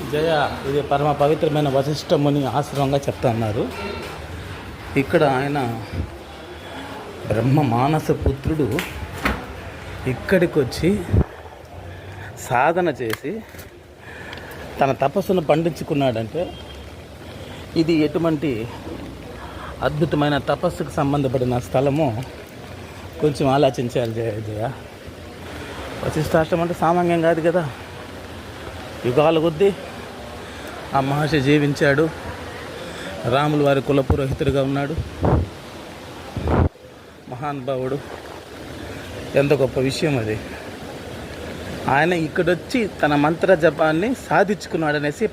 జయ ఇది పరమ పవిత్రమైన వశిష్ఠ ముని ఆశ్రమంగా చెప్తున్నారు. ఇక్కడ ఆయన బ్రహ్మ మానస పుత్రుడు ఇక్కడికి వచ్చి సాధన చేసి తన తపస్సును పండించుకున్నాడంటే ఇది ఎటువంటి అద్భుతమైన తపస్సుకు సంబంధపడిన స్థలము కొంచెం ఆలోచించాలి. జయ వశిష్ఠాశ్రమం అంటే సామాన్యం కాదు కదా. యుగాల కొద్దీ ఆ మహర్షి జీవించాడు. రాములు వారి కుల పురోహితుడిగా ఉన్నాడు. మహానుభావుడు. ఎంత గొప్ప విషయం అది. ఆయన ఇక్కడొచ్చి తన మంత్ర జపాన్ని సాధించుకున్నాడనేసి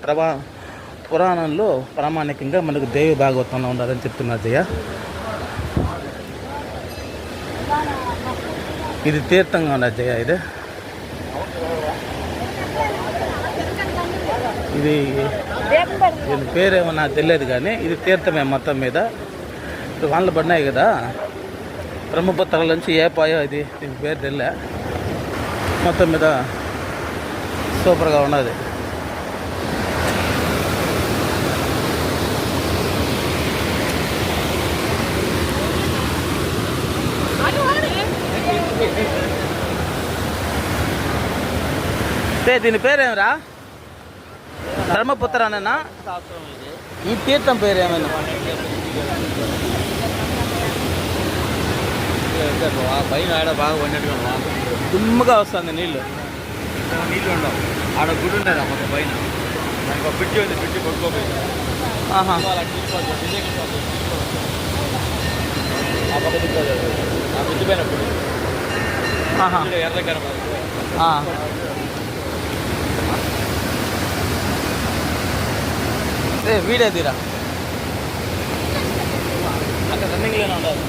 పురాణంలో ప్రామాణికంగా మనకు దేవి భాగవతంలో ఉండాలని చెప్తున్నారు జయ. ఇది తీర్థంగా ఉన్నది జయ. ఇది దీని పేరేమో నాకు తెలియదు కానీ ఇది తీర్థమే మొత్తం మీద. ఇప్పుడు వానలు పడినాయి కదా, బ్రహ్మపుత్రాల నుంచి ఏ పాయో ఇది దీని పేరు తెలియ. మొత్తం మీద సూపర్గా ఉన్నది. దీని పేరేమరా? బ్రహ్మపుత్ర అన్న. ఈ తీర్థం పేరు ఏమైనా? పైన ఆడ బాగా వండినట్టుగా దుమ్ముగా వస్తుంది నీళ్ళు. నీళ్ళు ఉండవు. ఆడ గుడి ఉంటుంది అమ్మ పైన. దానికి బ్రిడ్జి ఉంది. బ్రిడ్జి కొట్టుకోపోయింది. ఆ బ్రిడ్జి పైన ఎర్రగర వీడియో తీరా. అక్కడ రన్నింగ్లోనే ఉండాలి.